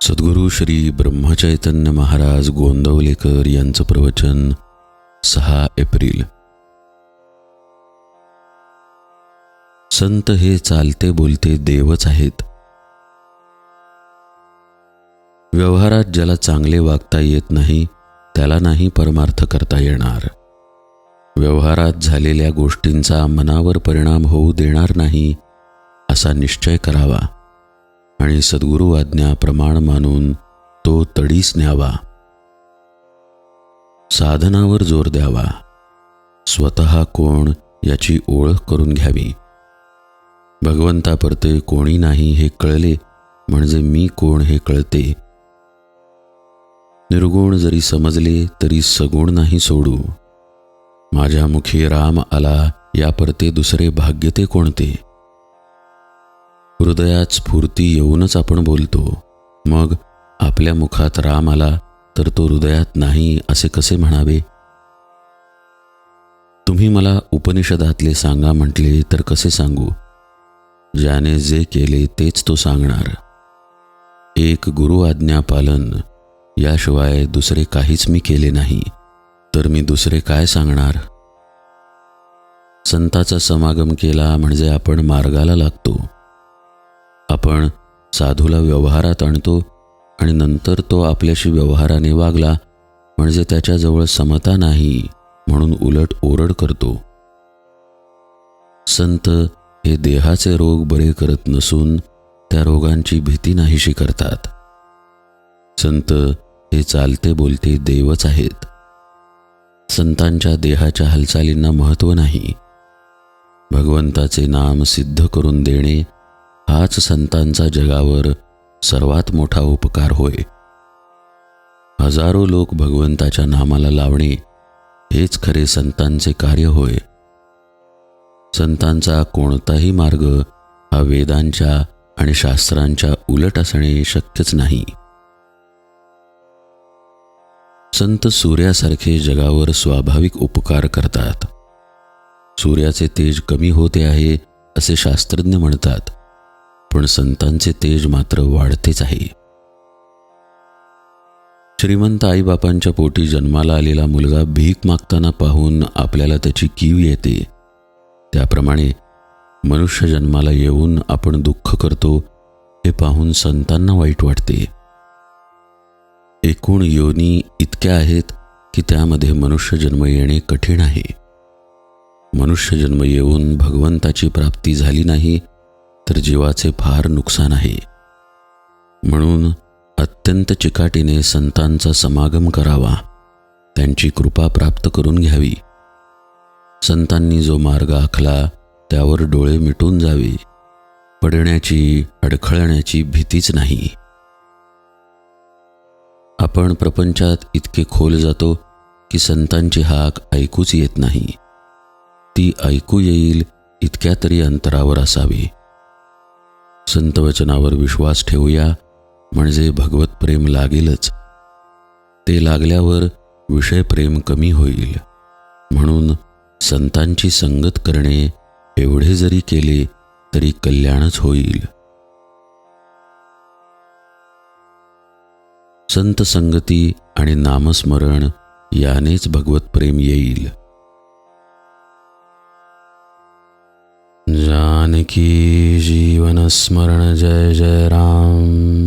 सद्गुरू श्री ब्रह्मचैतन्य महाराज गोंदवलेकर यांचं प्रवचन 6 एप्रिल। संत हे चालते बोलते देवच आहेत। व्यवहारात ज्याला चांगले वागता येत नाही त्याला नाही परमार्थ करता येणार। व्यवहारात झालेल्या गोष्टींचा मनावर परिणाम होऊ देणार नाही असा निश्चय करावा आणि सद्गुरू आज्ञा प्रमाण मानून तो तडीस न्यावा। साधनावर जोर द्यावा। स्वतः कोण याची ओळख करून घ्यावी। भगवंतापरते कोणी नाही हे कळले म्हणजे मी कोण हे कळते। निर्गुण जरी समजले तरी सगुण नाही सोडू। माझ्या मुखी राम आला यापरते दुसरे भाग्य ते कोणते। हृदयात स्फूर्ती येऊनच आपण बोलतो, मग आपल्या मुखात राम आला तर तो हृदयात नाही असे कसे म्हणावे। तुम्ही मला उपनिषदातले सांगा म्हटले तर कसे सांगू। ज्याने जे केले तेच तो सांगणार। एक गुरु आज्ञा पालन याशिवाय दुसरे काहीच मी केले नाही तर मी दुसरे काय सांगणार। संताचा समागम केला म्हणजे आपण मार्गाला लागतो। आपण साधूला व्यवहारात आणतो आणि नंतर तो आपल्याशी व्यवहाराने वागला म्हणजे त्याच्याजवळ समता नाही म्हणून उलट ओरड करतो। संत हे देहाचे रोग बरे करत नसून त्या रोगांची भीती नाहीशी करतात। संत हे चालते बोलते देवच आहेत। संतांच्या देहाच्या हालचालींना महत्त्व नाही। भगवंताचे नाम सिद्ध करून देणे हाच संतांचा जगावर सर्वात मोठा उपकार होय। हजारो लोक भगवंताच्या नामाला लावणे हेच खरे संतांचे कार्य होय। संतांचा कोणताही मार्ग हा वेदांच्या आणि शास्त्रांच्या उलट असणे शक्यच नाही। संत सूर्यासारखे जगावर स्वाभाविक उपकार करतात। सूर्याचे तेज कमी होते आहे असे शास्त्रज्ञ म्हणतात, पण संतांचे तेज मात्र वाढतेच आहे। श्रीमंत आईबापांच्या पोटी जन्माला आलेला मुलगा भीक मागताना पाहून आपल्याला त्याची कीव येते, त्याप्रमाणे मनुष्य जन्माला येऊन आपण दुःख करतो हे पाहून संतांना वाईट वाटते। एकूण योनी इतक्या आहेत की त्यामध्ये मनुष्य जन्म येणे कठीण आहे। मनुष्य जन्म येऊन भगवंताची प्राप्ती झाली नाही तर जीवाचे फार नुकसान आहे। म्हणून अत्यंत चिकाटीने संतांचा समागम करावा, त्यांची कृपा प्राप्त करून घ्यावी। संतांनी जो मार्ग आखला त्यावर डोळे मिटून जावे, पडण्याची अडखळण्याची भीतीच नाही। आपण प्रपंचात इतके खोल जातो की संतांची हाक ऐकूच येत नाही। ती ऐकू येईल इतक्या तरी अंतरावर असावी। संतवचनावर विश्वास ठेवूया म्हणजे भगवत प्रेम लागेलच। ते लागल्यावर विषय प्रेम कमी होईल। म्हणून संतांची संगत करणे एवढे जरी केले तरी कल्याणच होईल। संत संगती आणि नामस्मरण यानेच भगवत प्रेम येईल। जानकी जीवन स्मरण जय जय राम।